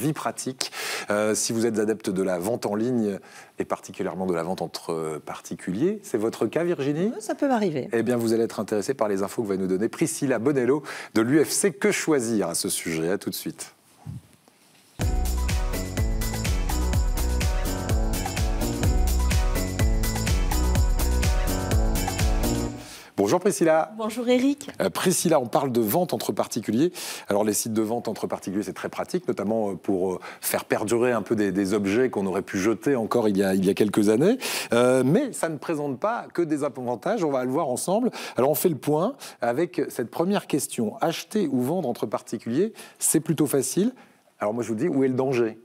vie pratique. Si vous êtes adepte de la vente en ligne et particulièrement de la vente entre particuliers, c'est votre cas, Virginie? Ça peut m'arriver. Eh bien, vous allez être intéressé par les infos que va nous donner Priscilla Bonello de l'UFC Que Choisir à ce sujet. À tout de suite. Bonjour Priscilla. Bonjour Eric. Priscilla, on parle de vente entre particuliers. Alors les sites de vente entre particuliers, c'est très pratique, notamment pour faire perdurer un peu des objets qu'on aurait pu jeter encore il y a quelques années. Mais ça ne présente pas que des avantages, on va le voir ensemble. Alors on fait le point avec cette première question. Acheter ou vendre entre particuliers, c'est plutôt facile. Alors moi je vous dis, où est le danger ?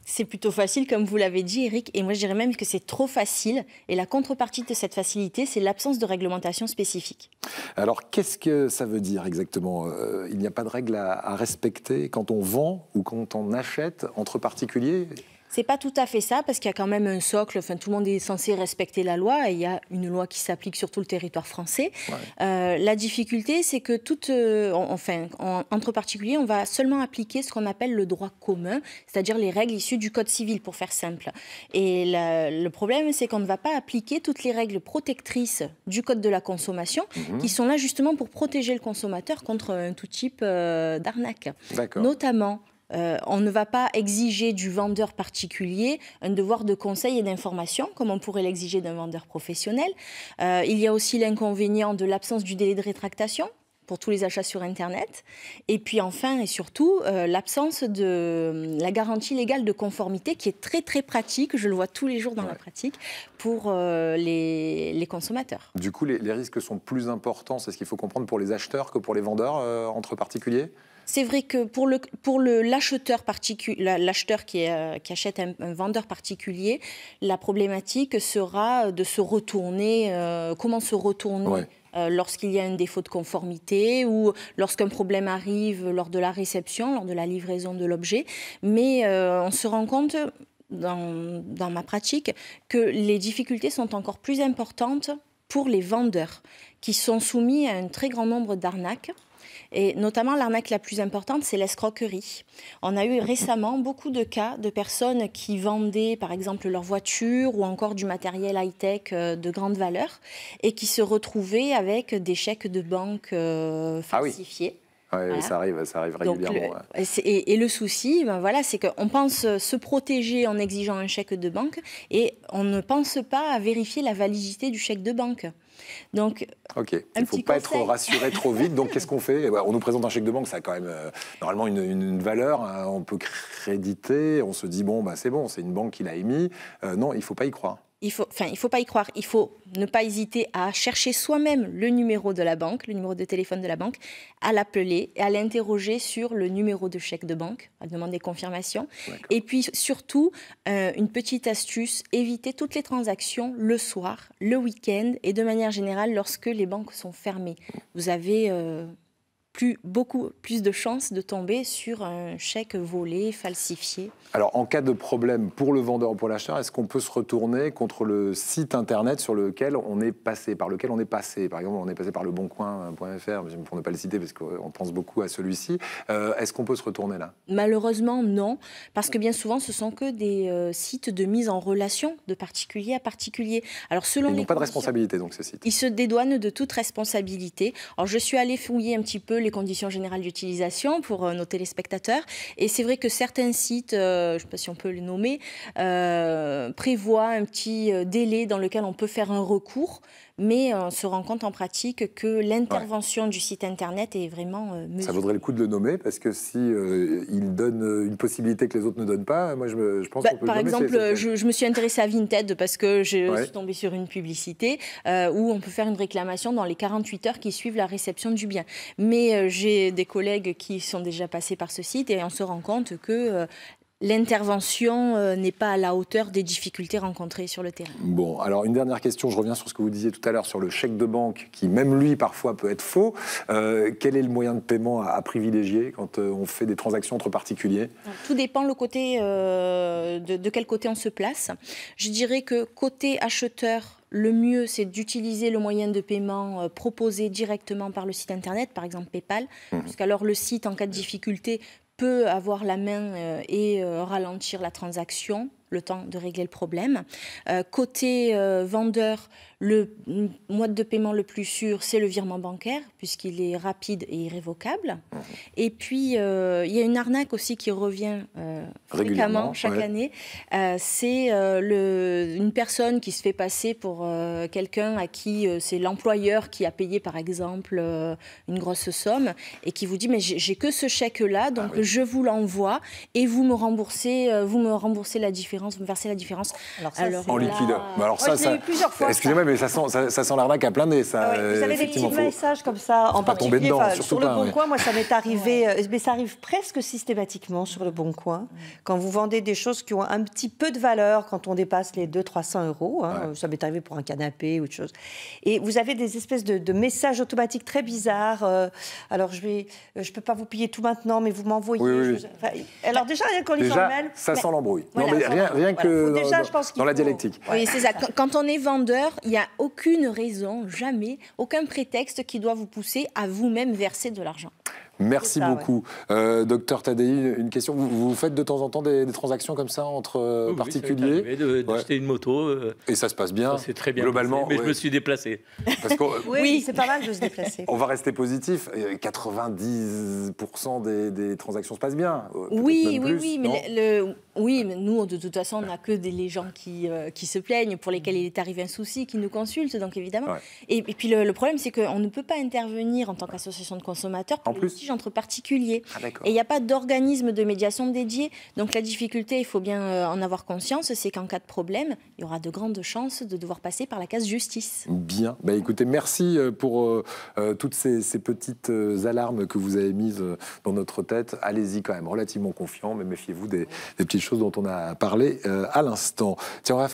C'est plutôt facile, comme vous l'avez dit, Eric, et moi je dirais même que c'est trop facile. Et la contrepartie de cette facilité, c'est l'absence de réglementation spécifique. Alors, qu'est-ce que ça veut dire exactement ? Il n'y a pas de règles à respecter quand on vend ou quand on achète entre particuliers ? C'est pas tout à fait ça, parce qu'il y a quand même un socle, enfin tout le monde est censé respecter la loi, et il y a une loi qui s'applique sur tout le territoire français. Ouais. La difficulté, c'est que entre particuliers, on va seulement appliquer ce qu'on appelle le droit commun, c'est-à-dire les règles issues du Code civil, pour faire simple. Et le problème, c'est qu'on ne va pas appliquer toutes les règles protectrices du Code de la consommation, qui sont là justement pour protéger le consommateur contre un tout type d'arnaque. Notamment, on ne va pas exiger du vendeur particulier un devoir de conseil et d'information, comme on pourrait l'exiger d'un vendeur professionnel. Il y a aussi l'inconvénient de l'absence du délai de rétractation pour tous les achats sur Internet. Et puis enfin et surtout, l'absence de la garantie légale de conformité qui est très très pratique, je le vois tous les jours dans la pratique, pour les consommateurs. Du coup, les risques sont plus importants, c'est ce qu'il faut comprendre pour les acheteurs que pour les vendeurs entre particuliers ? C'est vrai que pour l'acheteur qui achète un vendeur particulier, la problématique sera de se retourner, comment se retourner lorsqu'il y a un défaut de conformité ou lorsqu'un problème arrive lors de la réception, lors de la livraison de l'objet. Mais on se rend compte dans ma pratique que les difficultés sont encore plus importantes pour les vendeurs qui sont soumis à un très grand nombre d'arnaques. Et notamment, l'arnaque la plus importante, c'est l'escroquerie. On a eu récemment beaucoup de cas de personnes qui vendaient, par exemple, leur voiture ou encore du matériel high-tech de grande valeur et qui se retrouvaient avec des chèques de banque falsifiés. Oui, voilà. ça arrive régulièrement. Donc, et le souci, c'est qu'on pense se protéger en exigeant un chèque de banque et on ne pense pas à vérifier la validité du chèque de banque. Donc, il ne faut pas être rassuré trop vite. Donc, qu'est-ce qu'on fait ? On nous présente un chèque de banque, ça a quand même normalement une valeur. Hein, on peut créditer, on se dit, c'est bon, c'est une banque qui l'a émis. Non, il ne faut pas y croire. Il faut pas y croire. Il faut ne pas hésiter à chercher soi-même le numéro de la banque, le numéro de téléphone de la banque, à l'appeler et à l'interroger sur le numéro de chèque de banque, à demander confirmation. Et puis surtout, une petite astuce, éviter toutes les transactions le soir, le week-end et de manière générale lorsque les banques sont fermées. Vous avez beaucoup plus de chances de tomber sur un chèque volé, falsifié. Alors, en cas de problème pour le vendeur ou pour l'acheteur, est-ce qu'on peut se retourner contre le site internet sur lequel on est passé, par lequel on est passé ? Par exemple, on est passé par leboncoin.fr, pour ne pas le citer parce qu'on pense beaucoup à celui-ci. Est-ce qu'on peut se retourner là ? Malheureusement, non, parce que bien souvent, ce sont que des sites de mise en relation de particulier à particulier. Alors, selon ils n'ont pas de responsabilité, donc, ces sites. Ils se dédouanent de toute responsabilité. Alors, je suis allée fouiller un petit peu les conditions générales d'utilisation pour nos téléspectateurs. Et c'est vrai que certains sites, je ne sais pas si on peut les nommer, prévoient un petit délai dans lequel on peut faire un recours. Mais on se rend compte en pratique que l'intervention du site internet est vraiment mesurée. Ça vaudrait le coup de le nommer, parce que si il donne une possibilité que les autres ne donnent pas, moi je pense qu'on peut par le nommer. Par exemple, je me suis intéressée à Vinted parce que je suis tombée sur une publicité où on peut faire une réclamation dans les 48 heures qui suivent la réception du bien. Mais j'ai des collègues qui sont déjà passés par ce site et on se rend compte que l'intervention n'est pas à la hauteur des difficultés rencontrées sur le terrain. Bon, alors une dernière question, je reviens sur ce que vous disiez tout à l'heure sur le chèque de banque, qui même lui parfois peut être faux. Quel est le moyen de paiement à privilégier quand on fait des transactions entre particuliers ? Tout dépend le côté, de quel côté on se place. Je dirais que côté acheteur, le mieux, c'est d'utiliser le moyen de paiement proposé directement par le site internet, par exemple PayPal, parce qu'alors le site, en cas de difficulté, peut avoir la main et ralentir la transaction, le temps de régler le problème. Côté vendeur, le mode de paiement le plus sûr, c'est le virement bancaire, puisqu'il est rapide et irrévocable. Et puis, il y a une arnaque aussi qui revient fréquemment chaque année. C'est une personne qui se fait passer pour quelqu'un à qui c'est l'employeur qui a payé, par exemple, une grosse somme, et qui vous dit « mais j'ai que ce chèque-là, donc je vous l'envoie, et vous me remboursez la différence, vous me versez la différence. » Alors, en liquide. Alors ça, eu plusieurs fois. Excusez-moi, mais ça sent l'arnaque à plein nez. Ça, vous avez des petits messages comme ça, en particulier sur le Bon Coin. Moi, ça m'est arrivé, mais ça arrive presque systématiquement sur le Bon Coin. Quand vous vendez des choses qui ont un petit peu de valeur, quand on dépasse les 200-300 euros, ça m'est arrivé pour un canapé ou autre chose. Et vous avez des espèces de messages automatiques très bizarres. Alors, je peux pas vous payer tout maintenant, mais vous m'envoyez. Alors déjà, rien qu'on lit sur le mail. Ça sent l'embrouille. Rien que dans la dialectique. Oui, c'est ça. Quand on est vendeur, il n'y a aucune raison, jamais, aucun prétexte qui doit vous pousser à vous-même verser de l'argent. Merci beaucoup. Docteur Tadei, une question. Vous faites de temps en temps des transactions comme ça entre particuliers? Oui, d'acheter une moto. Et ça se passe bien? C'est très bien globalement. Passé, mais je me suis déplacé. Parce que, oui, c'est pas mal de se déplacer. On va rester positif. 90% des transactions se passent bien. Oui, mais nous, de toute façon, on n'a que des gens qui se plaignent, pour lesquels il est arrivé un souci, qui nous consultent, donc évidemment. Ouais. Et puis le problème, c'est qu'on ne peut pas intervenir en tant qu'association de consommateurs pour les litiges entre particuliers. Et il n'y a pas d'organisme de médiation dédié. Donc la difficulté, il faut bien en avoir conscience, c'est qu'en cas de problème, il y aura de grandes chances de devoir passer par la case justice. Bien. Écoutez, merci pour toutes ces petites alarmes que vous avez mises dans notre tête. Allez-y quand même, relativement confiant, mais méfiez-vous des petites choses dont on a parlé à l'instant. Tiens, on va